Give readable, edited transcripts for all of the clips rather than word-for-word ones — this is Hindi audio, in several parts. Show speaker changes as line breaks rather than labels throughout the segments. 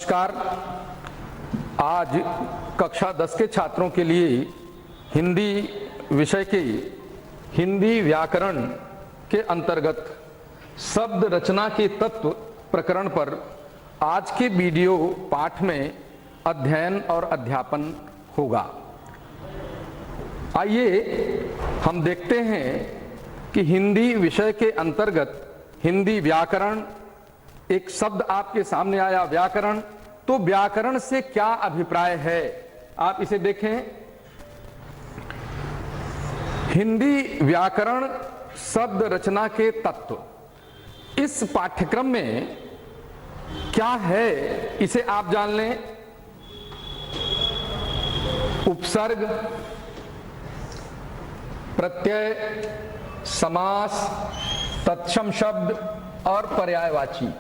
नमस्कार। आज कक्षा 10 के छात्रों के लिए हिंदी विषय के हिंदी व्याकरण के अंतर्गत शब्द रचना के तत्व प्रकरण पर आज के वीडियो पाठ में अध्ययन और अध्यापन होगा। आइए हम देखते हैं कि हिंदी विषय के अंतर्गत हिंदी व्याकरण, एक शब्द आपके सामने आया व्याकरण, तो व्याकरण से क्या अभिप्राय है आप इसे देखें। हिंदी व्याकरण शब्द रचना के तत्व, इस पाठ्यक्रम में क्या है इसे आप जान लें। उपसर्ग, प्रत्यय, समास, तत्सम शब्द और पर्यायवाची।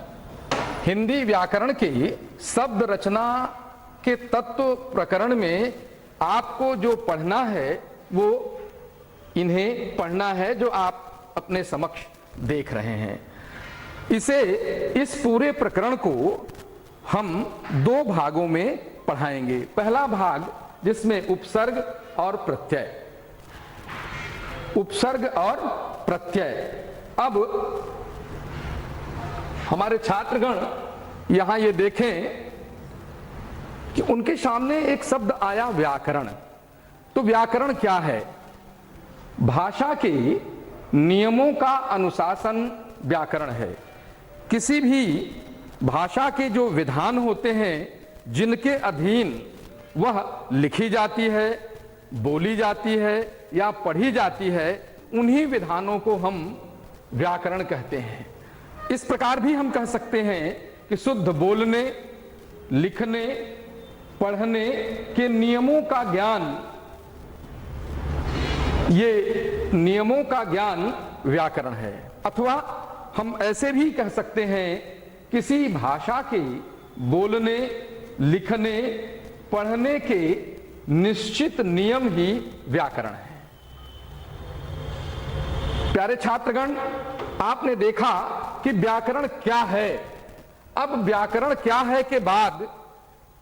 हिंदी व्याकरण के शब्द रचना के तत्व प्रकरण में आपको जो पढ़ना है वो इन्हें पढ़ना है जो आप अपने समक्ष देख रहे हैं। इस पूरे प्रकरण को हम दो भागों में पढ़ाएंगे। पहला भाग जिसमें उपसर्ग और प्रत्यय, उपसर्ग और प्रत्यय। अब हमारे छात्रगण यहां ये देखें कि उनके सामने एक शब्द आया व्याकरण। तो व्याकरण क्या है? भाषा के नियमों का अनुशासन व्याकरण है। किसी भी भाषा के जो विधान होते हैं जिनके अधीन वह लिखी जाती है, बोली जाती है या पढ़ी जाती है, उन्हीं विधानों को हम व्याकरण कहते हैं। इस प्रकार भी हम कह सकते हैं कि शुद्ध बोलने, लिखने, पढ़ने के नियमों का ज्ञान, ये नियमों का ज्ञान व्याकरण है। अथवा हम ऐसे भी कह सकते हैं किसी भाषा के बोलने, लिखने, पढ़ने के निश्चित नियम ही व्याकरण है। प्यारे छात्रगण, आपने देखा कि व्याकरण क्या है। अब व्याकरण क्या है के बाद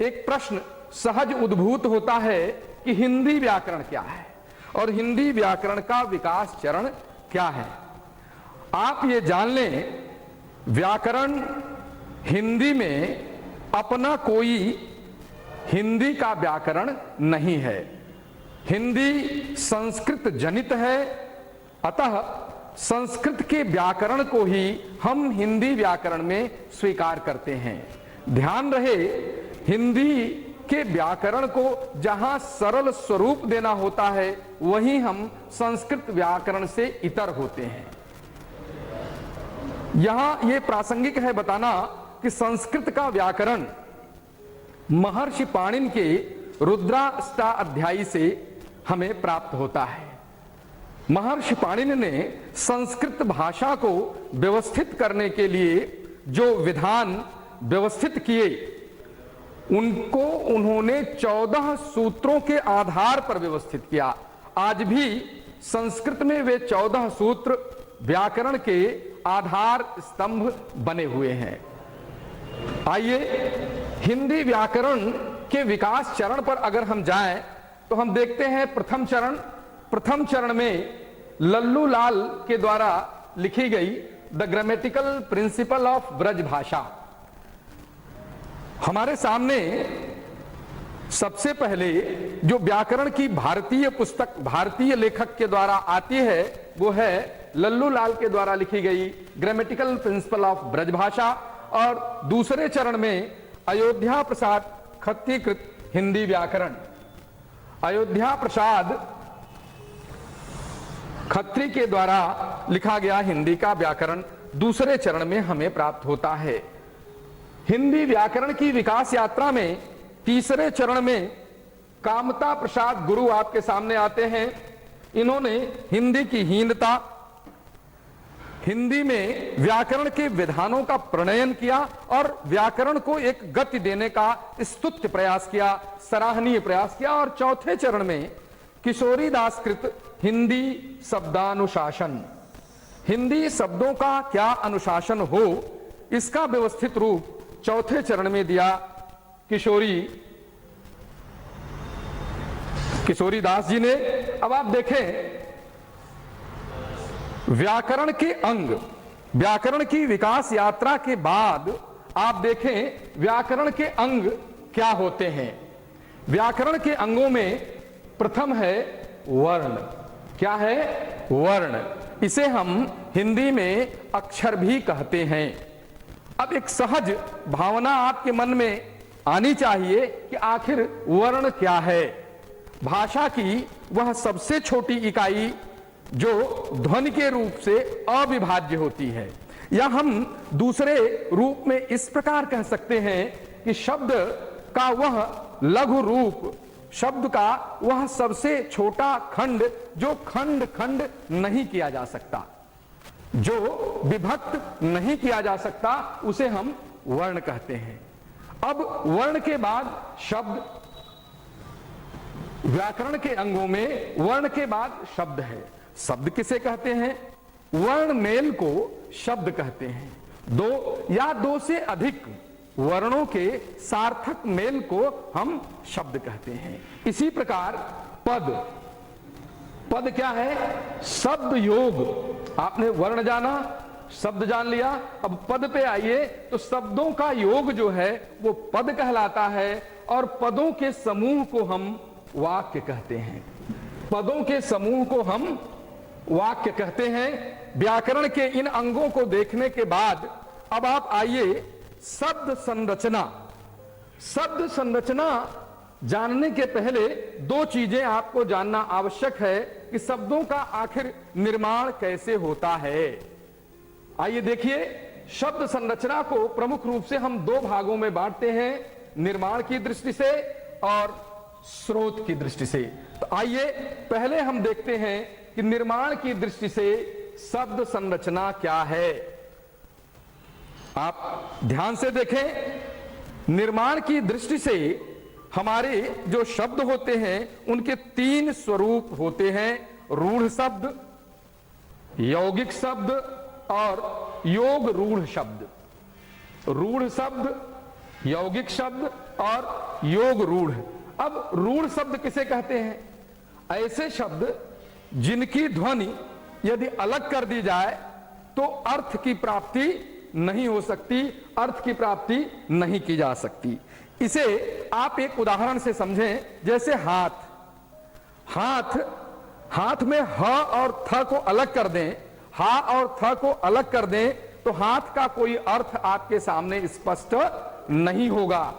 एक प्रश्न सहज उद्भूत होता है कि हिंदी व्याकरण क्या है और हिंदी व्याकरण का विकास चरण क्या है। आप ये जान लें, व्याकरण हिंदी में अपना कोई हिंदी का व्याकरण नहीं है। हिंदी संस्कृत जनित है, अतः संस्कृत के व्याकरण को ही हम हिंदी व्याकरण में स्वीकार करते हैं। ध्यान रहे, हिंदी के व्याकरण को जहां सरल स्वरूप देना होता है वहीं हम संस्कृत व्याकरण से इतर होते हैं। यहां यह प्रासंगिक है बताना कि संस्कृत का व्याकरण महर्षि पाणिनि के रुद्राष्टाध्यायी से हमें प्राप्त होता है। महर्षि पाणिनि ने संस्कृत भाषा को व्यवस्थित करने के लिए जो विधान व्यवस्थित किए उनको उन्होंने 14 सूत्रों के आधार पर व्यवस्थित किया। आज भी संस्कृत में वे 14 सूत्र व्याकरण के आधार स्तंभ बने हुए हैं। आइए हिंदी व्याकरण के विकास चरण पर अगर हम जाएं तो हम देखते हैं प्रथम चरण में लल्लू लाल के द्वारा लिखी गई the grammatical principle of Braj भाषा। हमारे सामने सबसे पहले जो व्याकरण की भारतीय पुस्तक भारतीय लेखक के द्वारा आती है वो है लल्लू लाल के द्वारा लिखी गई ग्रामेटिकल प्रिंसिपल ऑफ ब्रज भाषा। और दूसरे चरण में अयोध्या प्रसाद खत्रीकृत हिंदी व्याकरण, अयोध्या प्रसाद खत्री के द्वारा लिखा गया हिंदी का व्याकरण दूसरे चरण में हमें प्राप्त होता है। हिंदी व्याकरण की विकास यात्रा में तीसरे चरण में कामता प्रसाद गुरु आपके सामने आते हैं। इन्होंने हिंदी की हीनता, हिंदी में व्याकरण के विधानों का प्रणयन किया और व्याकरण को एक गति देने का स्तुत्य प्रयास किया, सराहनीय प्रयास किया। और चौथे चरण में किशोरी दास कृत हिंदी शब्दानुशासन, हिंदी शब्दों का क्या अनुशासन हो इसका व्यवस्थित रूप चौथे चरण में दिया किशोरी दास जी ने। अब आप देखें व्याकरण के अंग, व्याकरण की विकास यात्रा के बाद आप देखें व्याकरण के अंग क्या होते हैं। व्याकरण के अंगों में प्रथम है वर्ण। क्या है? वर्ण। इसे हम हिंदी में अक्षर भी कहते हैं। अब एक सहज भावना आपके मन में आनी चाहिए कि आखिर वर्ण क्या है। भाषा की वह सबसे छोटी इकाई जो ध्वनि के रूप से अविभाज्य होती है, या हम दूसरे रूप में इस प्रकार कह सकते हैं कि शब्द का वह लघु रूप, शब्द का वह सबसे छोटा खंड जो खंड खंड नहीं किया जा सकता, जो विभक्त नहीं किया जा सकता, उसे हम वर्ण कहते हैं। अब वर्ण के बाद शब्द, व्याकरण के अंगों में वर्ण के बाद शब्द है। शब्द किसे कहते हैं? वर्ण मेल को शब्द कहते हैं। दो या दो से अधिक वर्णों के सार्थक मेल को हम शब्द कहते हैं। इसी प्रकार पद, पद क्या है? शब्द योग। आपने वर्ण जाना, शब्द जान लिया, अब पद पे आइए तो शब्दों का योग जो है वो पद कहलाता है, और पदों के समूह को हम वाक्य कहते हैं। पदों के समूह को हम वाक्य कहते हैं। व्याकरण के इन अंगों को देखने के बाद अब आप आइए शब्द संरचना। शब्द संरचना जानने के पहले दो चीजें आपको जानना आवश्यक है कि शब्दों का आखिर निर्माण कैसे होता है। आइए देखिए, शब्द संरचना को प्रमुख रूप से हम दो भागों में बांटते हैं, निर्माण की दृष्टि से और स्रोत की दृष्टि से। तो आइए पहले हम देखते हैं कि निर्माण की दृष्टि से शब्द संरचना क्या है। आप ध्यान से देखें, निर्माण की दृष्टि से हमारे जो शब्द होते हैं उनके तीन स्वरूप होते हैं, रूढ़ शब्द, यौगिक शब्द और योग रूढ़ शब्द। रूढ़ शब्द, यौगिक शब्द और योग रूढ़। अब रूढ़ शब्द किसे कहते हैं? ऐसे शब्द जिनकी ध्वनि यदि अलग कर दी जाए तो अर्थ की प्राप्ति नहीं हो सकती, अर्थ की प्राप्ति नहीं की जा सकती। इसे आप एक उदाहरण से समझें, जैसे हाथ। हाथ में ह और थ को अलग कर दें, हा और थ को अलग कर दें तो हाथ का कोई अर्थ आपके सामने स्पष्ट नहीं होगा।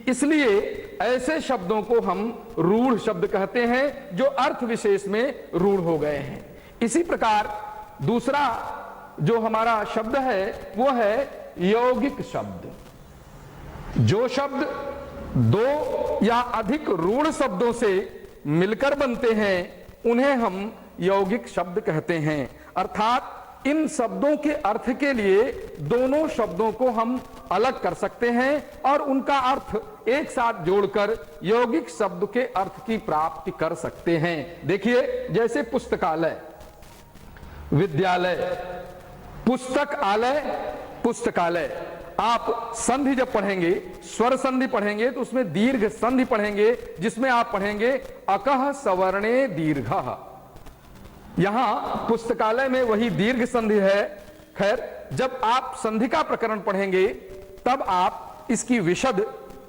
इसलिए ऐसे शब्दों को हम रूढ़ शब्द कहते हैं जो अर्थ विशेष में रूढ़ हो गए हैं। इसी प्रकार दूसरा जो हमारा शब्द है वो है यौगिक शब्द। जो शब्द दो या अधिक रूढ़ शब्दों से मिलकर बनते हैं उन्हें हम यौगिक शब्द कहते हैं। अर्थात इन शब्दों के अर्थ के लिए दोनों शब्दों को हम अलग कर सकते हैं और उनका अर्थ एक साथ जोड़कर यौगिक शब्द के अर्थ की प्राप्ति कर सकते हैं। देखिए, जैसे पुस्तकालय, विद्यालय, पुस्तकालय, पुस्तकालय। आप संधि जब पढ़ेंगे, स्वर संधि पढ़ेंगे तो उसमें दीर्घ संधि पढ़ेंगे, जिसमें आप पढ़ेंगे अकह सवर्णे दीर्घः। यहां पुस्तकालय में वही दीर्घ संधि है। खैर, जब आप संधि का प्रकरण पढ़ेंगे तब आप इसकी विशद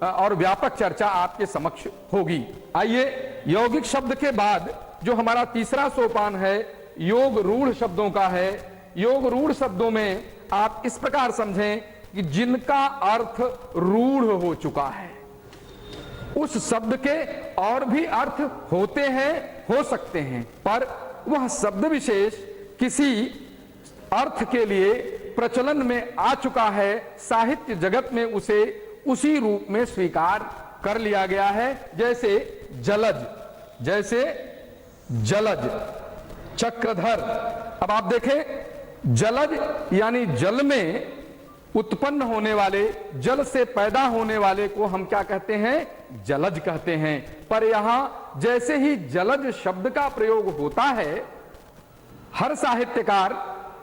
और व्यापक चर्चा आपके समक्ष होगी। आइए, यौगिक शब्द के बाद जो हमारा तीसरा सोपान है योग रूढ़ शब्दों का है। योग रूढ़ शब्दों में आप इस प्रकार समझें कि जिनका अर्थ रूढ़ हो चुका है। उस शब्द के और भी अर्थ होते हैं, हो सकते हैं, पर वह शब्द विशेष किसी अर्थ के लिए प्रचलन में आ चुका है, साहित्य जगत में उसे उसी रूप में स्वीकार कर लिया गया है। जैसे जलज, जैसे जलज, चक्रधर। अब आप देखें, जलज यानी जल में उत्पन्न होने वाले, जल से पैदा होने वाले को हम क्या कहते हैं? जलज कहते हैं। पर यहां जैसे ही जलज शब्द का प्रयोग होता है, हर साहित्यकार,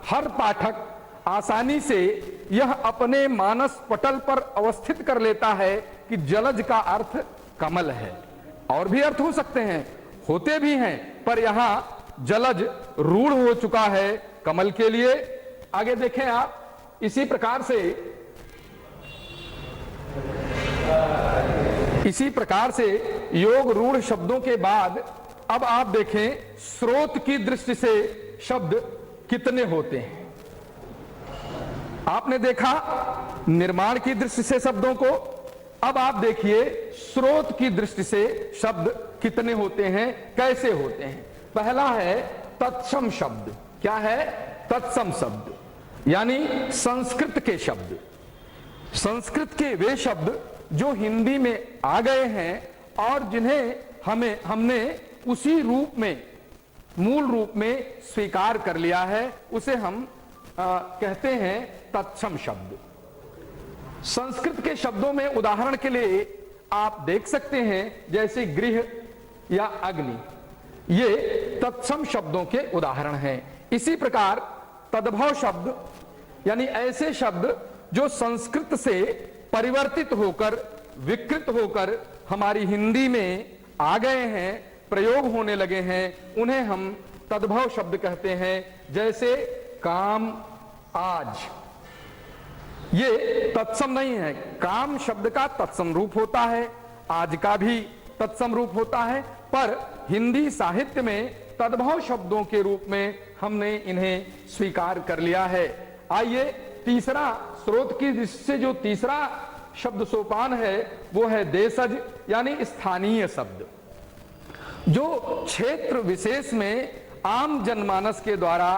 हर पाठक आसानी से यह अपने मानस पटल पर अवस्थित कर लेता है कि जलज का अर्थ कमल है। और भी अर्थ हो सकते हैं, होते भी हैं, पर यहां जलज रूढ़ हो चुका है कमल के लिए। आगे देखें आप, इसी प्रकार से योग रूढ़ शब्दों के बाद अब आप देखें स्रोत की दृष्टि से शब्द कितने होते हैं। आपने देखा निर्माण की दृष्टि से शब्दों को, अब आप देखिए स्रोत की दृष्टि से शब्द कितने होते हैं, कैसे होते हैं। पहला है तत्सम शब्द। क्या है? तत्सम शब्द, यानी संस्कृत के शब्द, संस्कृत के वे शब्द जो हिंदी में आ गए हैं और जिन्हें हमने उसी रूप में, मूल रूप में स्वीकार कर लिया है, उसे हम कहते हैं तत्सम शब्द। संस्कृत के शब्दों में उदाहरण के लिए आप देख सकते हैं जैसे गृह या अग्नि, ये तत्सम शब्दों के उदाहरण हैं। इसी प्रकार तद्भव शब्द, यानी ऐसे शब्द जो संस्कृत से परिवर्तित होकर, विकृत होकर हमारी हिंदी में आ गए हैं, प्रयोग होने लगे हैं, उन्हें हम तद्भव शब्द कहते हैं। जैसे काम, आज, ये तत्सम नहीं है। काम शब्द का तत्सम रूप होता है, आज का भी तत्सम रूप होता है, पर हिंदी साहित्य में तद्भव शब्दों के रूप में हमने इन्हें स्वीकार कर लिया है। आइए तीसरा, स्रोत की दृष्टि से जो तीसरा शब्द सोपान है वो है देशज, यानी स्थानीय शब्द, जो क्षेत्र विशेष में आम जनमानस के द्वारा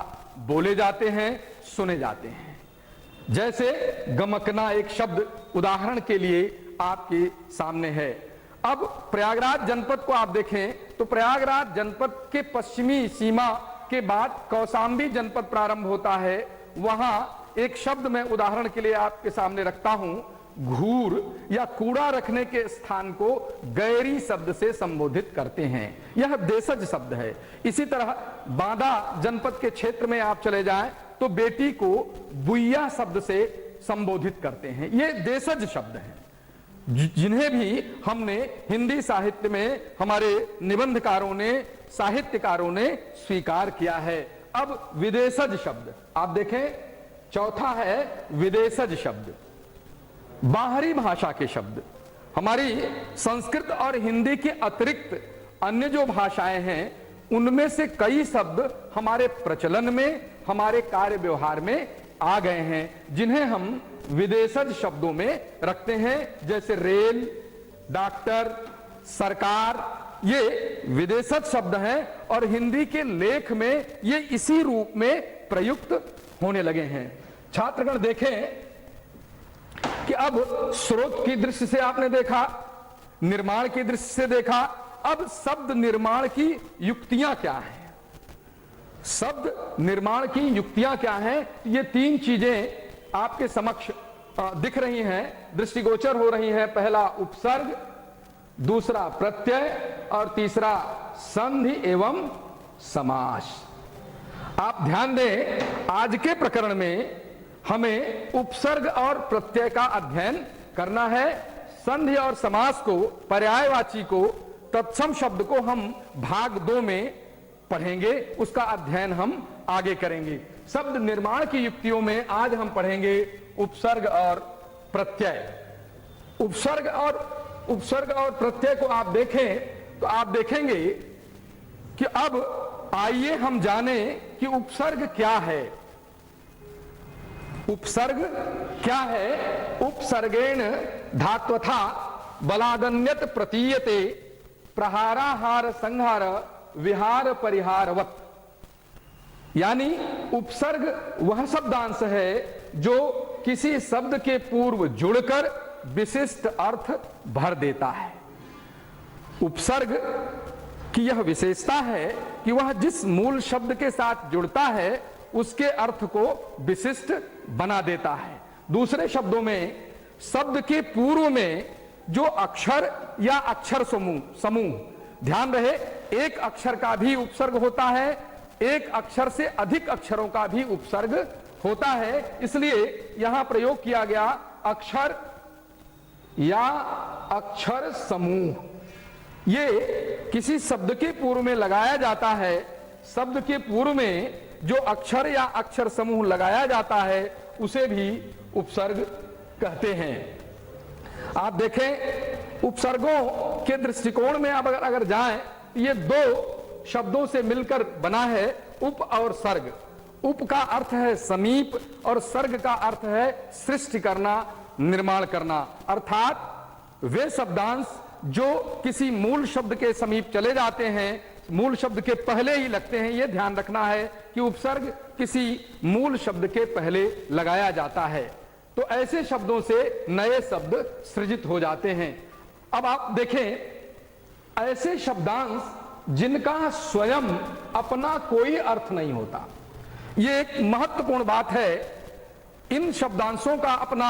बोले जाते हैं, सुने जाते हैं। जैसे गमकना एक शब्द उदाहरण के लिए आपके सामने है। अब प्रयागराज जनपद को आप देखें तो प्रयागराज जनपद के पश्चिमी सीमा के बाद कौशाम्बी जनपद प्रारंभ होता है। वहां एक शब्द मैं उदाहरण के लिए आपके सामने रखता हूं, घूर या कूड़ा रखने के स्थान को गैरी शब्द से संबोधित करते हैं। यह देशज शब्द है। इसी तरह बांदा जनपद के क्षेत्र में आप चले जाएं तो बेटी को बुइया शब्द से संबोधित करते हैं। ये देशज शब्द हैं जिन्हें भी हमने हिंदी साहित्य में, हमारे निबंधकारों ने, साहित्यकारों ने स्वीकार किया है। अब विदेशज शब्द आप देखें, चौथा है विदेशज शब्द, बाहरी भाषा के शब्द। हमारी संस्कृत और हिंदी के अतिरिक्त अन्य जो भाषाएं हैं उनमें से कई शब्द हमारे प्रचलन में, हमारे कार्य व्यवहार में आ गए हैं, जिन्हें हम विदेशज शब्दों में रखते हैं। जैसे रेल, डॉक्टर, सरकार, ये विदेशज शब्द हैं और हिंदी के लेख में ये इसी रूप में प्रयुक्त होने लगे हैं। छात्रगण देखें कि अब स्रोत की दृष्टि से आपने देखा, निर्माण की दृष्टि से देखा, अब शब्द निर्माण की युक्तियां क्या हैं? शब्द निर्माण की युक्तियां क्या हैं? ये तीन चीजें आपके समक्ष दिख रही हैं, दृष्टिगोचर हो रही हैं। पहला उपसर्ग, दूसरा प्रत्यय और तीसरा संधि एवं समास। आप ध्यान दें, आज के प्रकरण में हमें उपसर्ग और प्रत्यय का अध्ययन करना है। संधि और समास को, पर्यायवाची को, तत्सम शब्द को हम भाग 2 में पढ़ेंगे, उसका अध्ययन हम आगे करेंगे। शब्द निर्माण की युक्तियों में आज हम पढ़ेंगे उपसर्ग और प्रत्यय। उपसर्ग और प्रत्यय को आप देखें तो आप देखेंगे कि अब आइए हम जाने कि उपसर्ग क्या है। उपसर्ग क्या है? उपसर्गेण धात्वथा बलादन्यत प्रतीयते प्रहाराहार संहार विहार परिहारवत। यानी उपसर्ग वह शब्दांश है जो किसी शब्द के पूर्व जुड़कर विशिष्ट अर्थ भर देता है। उपसर्ग की यह विशेषता है कि वह जिस मूल शब्द के साथ जुड़ता है उसके अर्थ को विशिष्ट बना देता है। दूसरे शब्दों में शब्द के पूर्व में जो अक्षर या अक्षर समूह, ध्यान रहे, एक अक्षर का भी उपसर्ग होता है, एक अक्षर से अधिक अक्षरों का भी उपसर्ग होता है। इसलिए यहां प्रयोग किया गया अक्षर या अक्षर समूह, ये किसी शब्द के पूर्व में लगाया जाता है। शब्द के पूर्व में जो अक्षर या अक्षर समूह लगाया जाता है उसे भी उपसर्ग कहते हैं। आप देखें, उपसर्गों के दृष्टिकोण में आप अगर जाएं, ये दो शब्दों से मिलकर बना है, उप और सर्ग। उप का अर्थ है समीप और सर्ग का अर्थ है सृष्टि करना, निर्माण करना। अर्थात वे शब्दांश जो किसी मूल शब्द के समीप चले जाते हैं, मूल शब्द के पहले ही लगते हैं। यह ध्यान रखना है कि उपसर्ग किसी मूल शब्द के पहले लगाया जाता है, तो ऐसे शब्दों से नए शब्द सृजित हो जाते हैं। अब आप देखें, ऐसे शब्दांश जिनका स्वयं अपना कोई अर्थ नहीं होता, ये एक महत्वपूर्ण बात है। इन शब्दांशों का अपना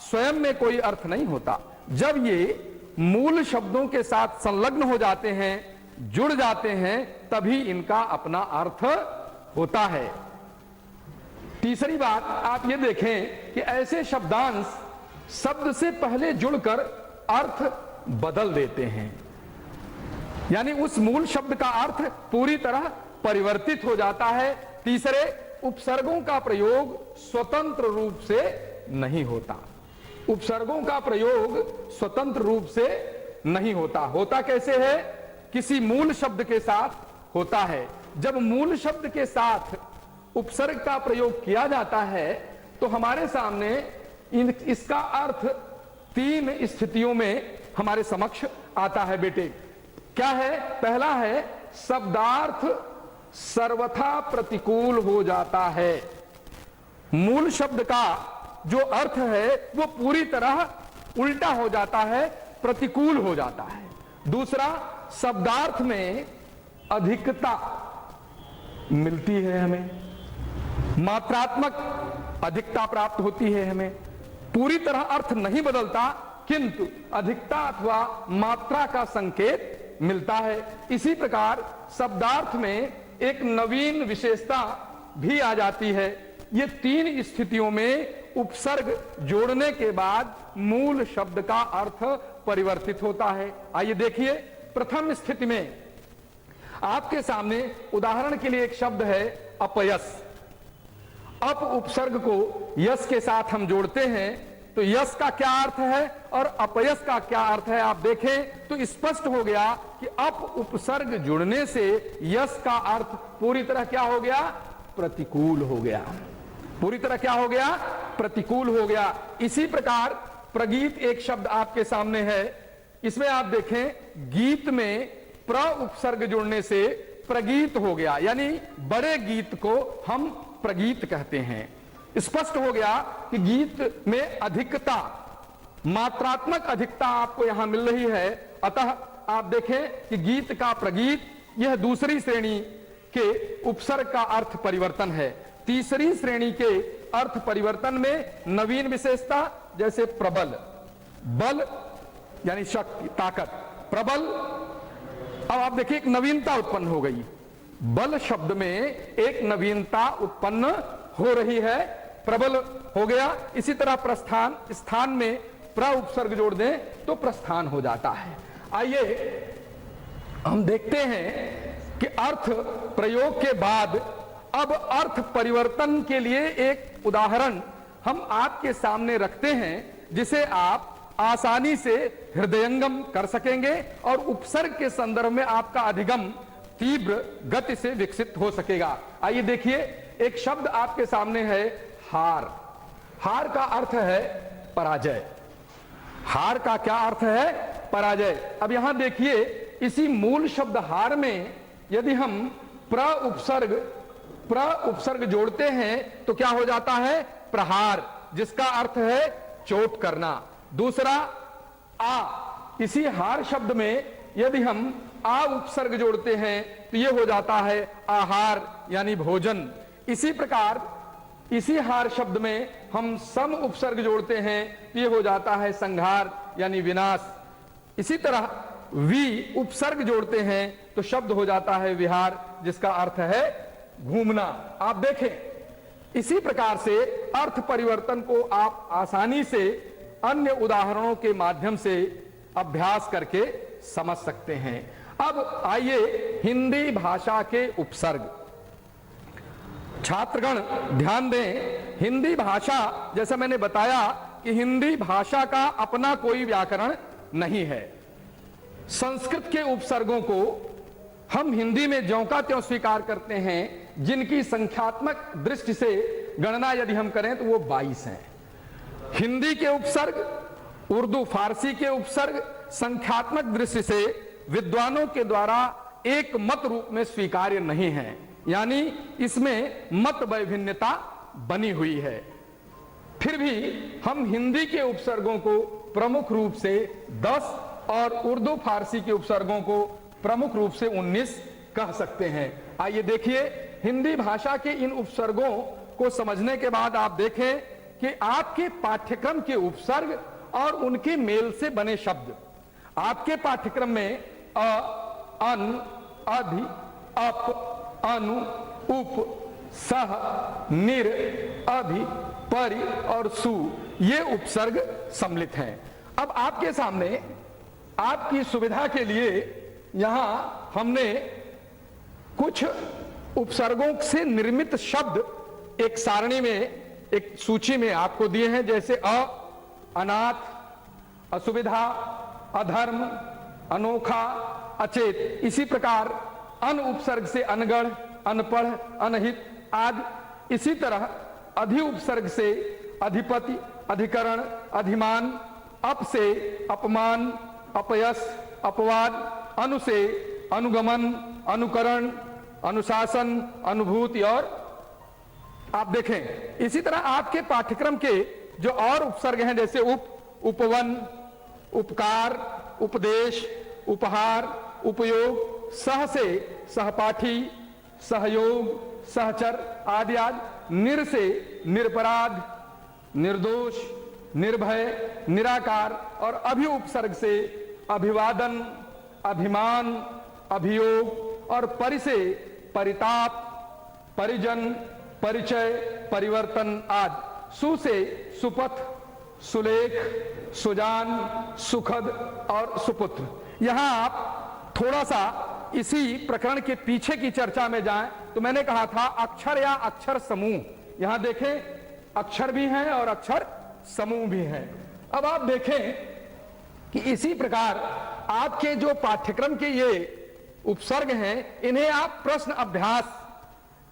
स्वयं में कोई अर्थ नहीं होता। जब ये मूल शब्दों के साथ संलग्न हो जाते हैं, जुड़ जाते हैं, तभी इनका अपना अर्थ होता है। तीसरी बात आप ये देखें कि ऐसे शब्दांश शब्द से पहले जुड़कर अर्थ बदल देते हैं, यानी उस मूल शब्द का अर्थ पूरी तरह परिवर्तित हो जाता है। तीसरे, उपसर्गों का प्रयोग स्वतंत्र रूप से नहीं होता। उपसर्गों का प्रयोग स्वतंत्र रूप से नहीं होता। होता कैसे है? किसी मूल शब्द के साथ होता है। जब मूल शब्द के साथ उपसर्ग का प्रयोग किया जाता है तो हमारे सामने इसका अर्थ तीन स्थितियों में हमारे समक्ष आता है बेटे। क्या है? पहला है, शब्दार्थ सर्वथा प्रतिकूल हो जाता है। मूल शब्द का जो अर्थ है वो पूरी तरह उल्टा हो जाता है, प्रतिकूल हो जाता है। दूसरा, शब्दार्थ में अधिकता मिलती है, हमें मात्रात्मक अधिकता प्राप्त होती है। हमें पूरी तरह अर्थ नहीं बदलता, किंतु अधिकता अथवा मात्रा का संकेत मिलता है। इसी प्रकार शब्दार्थ में एक नवीन विशेषता भी आ जाती है। ये तीन स्थितियों में उपसर्ग जोड़ने के बाद मूल शब्द का अर्थ परिवर्तित होता है। आइए देखिए, प्रथम स्थिति में आपके सामने उदाहरण के लिए एक शब्द है अपयस। अप उपसर्ग को यस के साथ हम जोड़ते हैं तो यस का क्या अर्थ है और अपयस का क्या अर्थ है आप देखें तो स्पष्ट हो गया कि अप उपसर्ग जुड़ने से यस का अर्थ पूरी तरह क्या हो गया? प्रतिकूल हो गया। पूरी तरह क्या हो गया? प्रतिकूल हो गया। इसी प्रकार प्रगीत एक शब्द आपके सामने है। इसमें आप देखें, गीत में प्र उपसर्ग जुड़ने से प्रगीत हो गया, यानी बड़े गीत को हम प्रगीत कहते हैं। स्पष्ट हो गया कि गीत में अधिकता, मात्रात्मक अधिकता आपको यहां मिल रही है। अतः आप देखें कि गीत का प्रगीत, यह दूसरी श्रेणी के उपसर्ग का अर्थ परिवर्तन है। तीसरी श्रेणी के अर्थ परिवर्तन में नवीन विशेषता, जैसे प्रबल, बल यानी शक्ति, ताकत, प्रबल। अब आप देखिए एक नवीनता उत्पन्न हो गई। बल शब्द में एक नवीनता उत्पन्न हो रही है, प्रबल हो गया। इसी तरह प्रस्थान, स्थान में प्र उपसर्ग जोड़ दें तो प्रस्थान हो जाता है। आइए हम देखते हैं कि अर्थ प्रयोग के बाद अब अर्थ परिवर्तन के लिए एक उदाहरण हम आपके सामने रखते हैं, जिसे आप आसानी से हृदयंगम कर सकेंगे और उपसर्ग के संदर्भ में आपका अधिगम तीव्र गति से विकसित हो सकेगा। आइए देखिए, एक शब्द आपके सामने है हार। हार का अर्थ है पराजय। हार का क्या अर्थ है? पराजय। अब यहां देखिए, इसी मूल शब्द हार में यदि हम प्र उपसर्ग जोड़ते हैं तो क्या हो जाता है? प्रहार, जिसका अर्थ है चोट करना। दूसरा, आ, इसी हार शब्द में यदि हम आ उपसर्ग जोड़ते हैं तो यह हो जाता है आहार, यानी भोजन। इसी प्रकार इसी हार शब्द में हम सम उपसर्ग जोड़ते हैं तो यह हो जाता है संहार, यानी विनाश। इसी तरह वी उपसर्ग जोड़ते हैं तो शब्द हो जाता है विहार, जिसका अर्थ है घूमना। आप देखें, इसी प्रकार से अर्थ परिवर्तन को आप आसानी से अन्य उदाहरणों के माध्यम से अभ्यास करके समझ सकते हैं। अब आइए हिंदी भाषा के उपसर्ग। छात्रगण ध्यान दें, हिंदी भाषा, जैसा मैंने बताया कि हिंदी भाषा का अपना कोई व्याकरण नहीं है। संस्कृत के उपसर्गों को हम हिंदी में ज्यों का त्यों स्वीकार करते हैं, जिनकी संख्यात्मक दृष्टि से गणना यदि हम करें तो वो 22 हैं। हिंदी के उपसर्ग, उर्दू फारसी के उपसर्ग संख्यात्मक दृष्टि से विद्वानों के द्वारा एक मत रूप में स्वीकार्य नहीं है, यानी इसमें मत वैभिन्नता बनी हुई है। फिर भी हम हिंदी के उपसर्गों को प्रमुख रूप से 10 और उर्दू फारसी के उपसर्गों को प्रमुख रूप से 19 कह सकते हैं। आइए देखिए, हिंदी भाषा के इन उपसर्गों को समझने के बाद आप देखें कि आपके पाठ्यक्रम के उपसर्ग और उनके मेल से बने शब्द, आपके पाठ्यक्रम में अ, अन, अधि, अप, अनु, उप, सह, निर, अधि, परि और सु, ये उपसर्ग सम्मिलित हैं। अब आपके सामने आपकी सुविधा के लिए यहां हमने कुछ उपसर्गों से निर्मित शब्द एक सारणी में, एक सूची में आपको दिए हैं, जैसे अनाथ, असुविधा, अधर्म, अनोखा, अचेत। इसी प्रकार अन उपसर्ग से अनगढ़, अनपढ़, अनहित आदि। इसी तरह अधि उपसर्ग से अधिपति, अधिकरण, अधिमान, अप से अपमान, अपयश, अपवाद, अनु से अनुगमन, अनुकरण, अनुशासन, अनुभूति। और आप देखें इसी तरह आपके पाठ्यक्रम के जो और उपसर्ग हैं, जैसे उपवन, उपकार, उपदेश, उपहार, उपयोग, सह से सहपाठी, सहयोग, सहचर आदि आदि। निर से निरपराध, निर्दोष, निर्भय, निराकार। और अभि उपसर्ग से अभिवादन, अभिमान, अभियोग। और परि से परिताप, परिजन, परिचय, परिवर्तन आदि। सु से सुपथ, सुलेख, सुजान, सुखद और सुपुत्र। यहां आप थोड़ा सा इसी प्रकरण के पीछे की चर्चा में जाएं तो मैंने कहा था अक्षर या अक्षर समूह। यहां देखें अक्षर भी हैं और अक्षर समूह भी हैं। अब आप देखें कि इसी प्रकार आपके जो पाठ्यक्रम के ये उपसर्ग हैं, इन्हें आप प्रश्न अभ्यास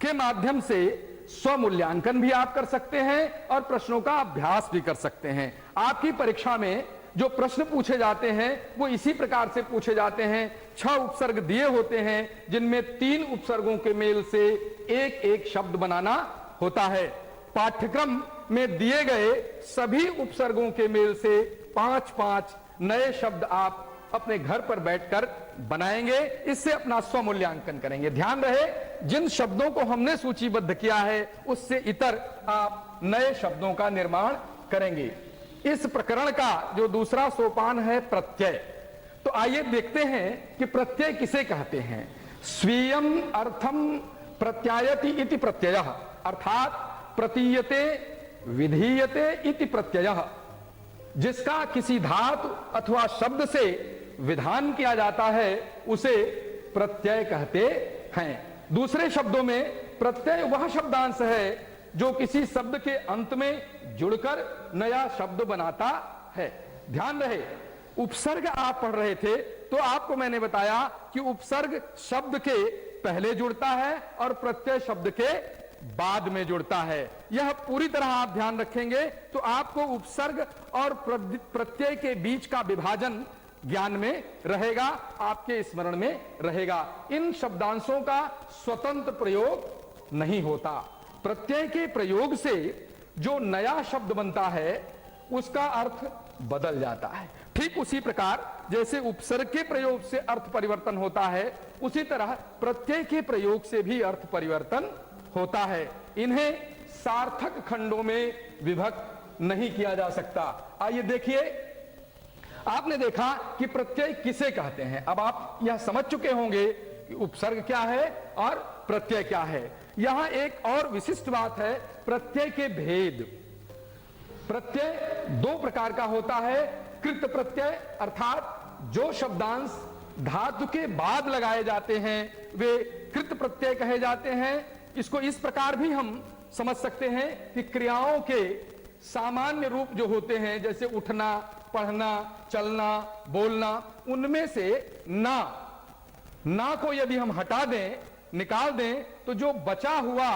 के माध्यम से स्वमूल्यांकन भी आप कर सकते हैं और प्रश्नों का अभ्यास भी कर सकते हैं। आपकी परीक्षा में जो प्रश्न पूछे जाते हैं वो इसी प्रकार से पूछे जाते हैं। 6 उपसर्ग दिए होते हैं, जिनमें 3 उपसर्गों के मेल से एक एक शब्द बनाना होता है। पाठ्यक्रम में दिए गए सभी उपसर्गों के मेल से 5-5 नए शब्द आप अपने घर पर बैठकर बनाएंगे। इससे अपना स्वमूल्यांकन करेंगे। ध्यान रहे, जिन शब्दों को हमने सूचीबद्ध किया है उससे इतर आप नए शब्दों का निर्माण करेंगे। इस प्रकरण का जो दूसरा सोपान है प्रत्यय। तो आइए देखते हैं कि प्रत्यय किसे कहते हैं। स्वीयम अर्थम प्रत्यायति इति प्रत्ययः, अर्थात प्रतीयते विधीयते इति प्रत्ययः। जिसका किसी धातु अथवा शब्द से विधान किया जाता है उसे प्रत्यय कहते हैं। दूसरे शब्दों में प्रत्यय वह शब्दांश है जो किसी शब्द के अंत में जुड़कर नया शब्द बनाता है। ध्यान रहे, उपसर्ग आप पढ़ रहे थे तो आपको मैंने बताया कि उपसर्ग शब्द के पहले जुड़ता है और प्रत्यय शब्द के बाद में जुड़ता है। यह पूरी तरह आप ध्यान रखेंगे तो आपको उपसर्ग और प्रत्यय के बीच का विभाजन ज्ञान में रहेगा, आपके स्मरण में रहेगा। इन शब्दांशों का स्वतंत्र प्रयोग नहीं होता। प्रत्यय के प्रयोग से जो नया शब्द बनता है उसका अर्थ बदल जाता है। ठीक उसी प्रकार जैसे उपसर्ग के प्रयोग से अर्थ परिवर्तन होता है, उसी तरह प्रत्यय के प्रयोग से भी अर्थ परिवर्तन होता है। इन्हें सार्थक खंडों में विभक्त नहीं किया जा सकता। आइए देखिए, आपने देखा कि प्रत्यय किसे कहते हैं। अब आप यह समझ चुके होंगे कि उपसर्ग क्या है और प्रत्यय क्या है। यहां एक और विशिष्ट बात है, प्रत्यय के भेद। प्रत्यय दो प्रकार का होता है। कृत प्रत्यय अर्थात जो शब्दांश धातु के बाद लगाए जाते हैं वे कृत प्रत्यय कहे जाते हैं। इसको इस प्रकार भी हम समझ सकते हैं कि क्रियाओं के सामान्य रूप जो होते हैं, जैसे उठना, पढ़ना, चलना, बोलना, उनमें से ना को यदि हम हटा दें, निकाल दें, तो जो बचा हुआ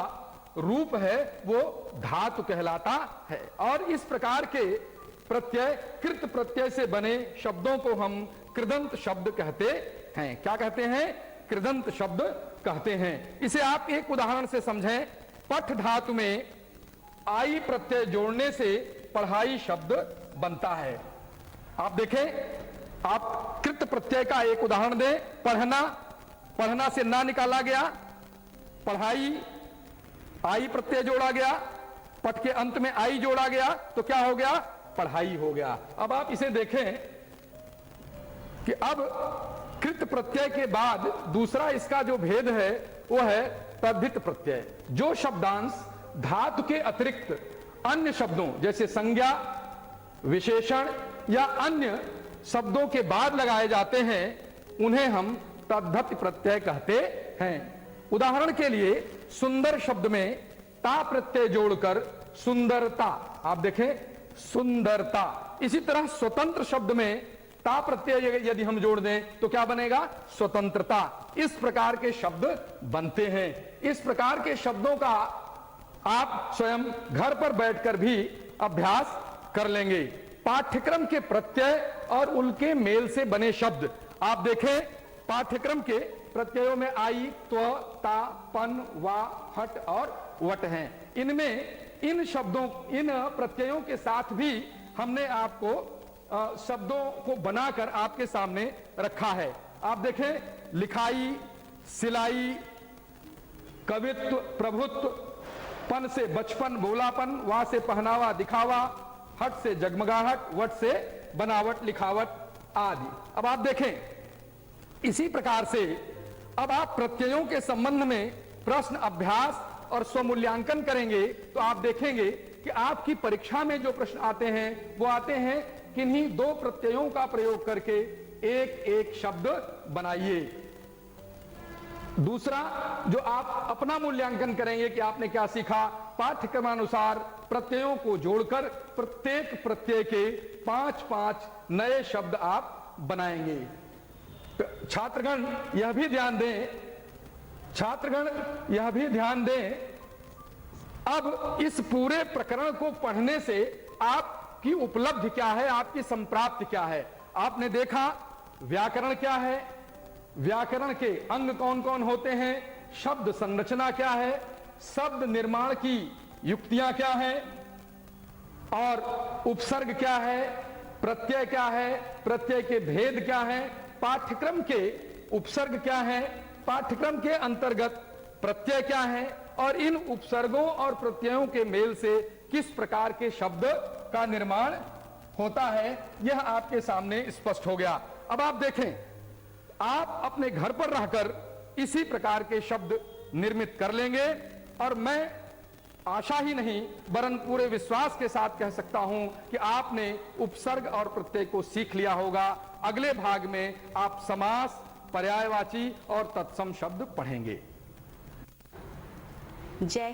रूप है वो धातु कहलाता है। और इस प्रकार के प्रत्यय कृत प्रत्यय से बने शब्दों को हम कृदंत शब्द कहते हैं। क्या कहते हैं? कृदंत शब्द कहते हैं। इसे आप एक उदाहरण से समझें। पठ धातु में आई प्रत्यय जोड़ने से पढ़ाई शब्द बनता है। आप देखें, आप कृत प्रत्यय का एक उदाहरण दें। पढ़ना से ना निकाला गया, पढ़ाई आई प्रत्यय जोड़ा गया, पठ के अंत में आई जोड़ा गया, तो क्या हो गया? पढ़ाई हो गया। अब आप इसे देखें कि अब कृत प्रत्यय के बाद दूसरा इसका जो भेद है वो है तद्धित प्रत्यय। जो शब्दांश धातु के अतिरिक्त अन्य शब्दों जैसे संज्ञा, विशेषण या अन्य शब्दों के बाद लगाए जाते हैं उन्हें हम तद्धित प्रत्यय कहते हैं। उदाहरण के लिए सुंदर शब्द में ता प्रत्यय जोड़कर सुंदरता, आप देखें सुंदरता। इसी तरह स्वतंत्र शब्द में ता प्रत्यय यदि हम जोड़ दें तो क्या बनेगा? स्वतंत्रता। इस प्रकार के शब्द बनते हैं। इस प्रकार के शब्दों का आप स्वयं घर पर बैठकर भी अभ्यास कर लेंगे। पाठ्यक्रम के प्रत्यय और उनके मेल से बने शब्द आप देखें। पाठ्यक्रम के प्रत्ययों में आई, त्व, ता, पन, वा, हट और वट हैं। इनमें इन शब्दों, इन प्रत्ययों के साथ भी हमने आपको शब्दों को बनाकर आपके सामने रखा है। आप देखें, लिखाई, सिलाई, कवित्व, प्रभुत्व, पन से बचपन, भोलापन, वा से पहनावा, दिखावा, हट से जगमगाहट, वट से बनावट, लिखावट आदि। अब आप देखें, इसी प्रकार से अब आप प्रत्ययों के संबंध में प्रश्न, अभ्यास और स्वमूल्यांकन करेंगे तो आप देखेंगे कि आपकी परीक्षा में जो प्रश्न आते हैं वो आते हैं किन्हीं दो प्रत्ययों का प्रयोग करके एक एक शब्द बनाइए। दूसरा जो आप अपना मूल्यांकन करेंगे कि आपने क्या सीखा, पाठ्यक्रमानुसार प्रत्ययों को जोड़कर प्रत्येक प्रत्यय के 5-5 नए शब्द आप बनाएंगे। छात्रगण यह भी ध्यान दें, अब इस पूरे प्रकरण को पढ़ने से आपकी उपलब्धि क्या है, आपकी संप्राप्ति क्या है। आपने देखा व्याकरण क्या है, व्याकरण के अंग कौन कौन होते हैं, शब्द संरचना क्या है, शब्द निर्माण की युक्तियां क्या है, और उपसर्ग क्या है, प्रत्यय क्या है, प्रत्यय के भेद क्या है, पाठ्यक्रम के उपसर्ग क्या है, पाठ्यक्रम के अंतर्गत प्रत्यय क्या है, और इन उपसर्गों और प्रत्ययों के मेल से किस प्रकार के शब्द का निर्माण होता है, यह आपके सामने स्पष्ट हो गया। अब आप देखें, आप अपने घर पर रहकर इसी प्रकार के शब्द निर्मित कर लेंगे, और मैं आशा ही नहीं वरन पूरे विश्वास के साथ कह सकता हूं कि आपने उपसर्ग और प्रत्यय को सीख लिया होगा। अगले भाग में आप समास, पर्यायवाची और तत्सम शब्द पढ़ेंगे।
जय हिंद।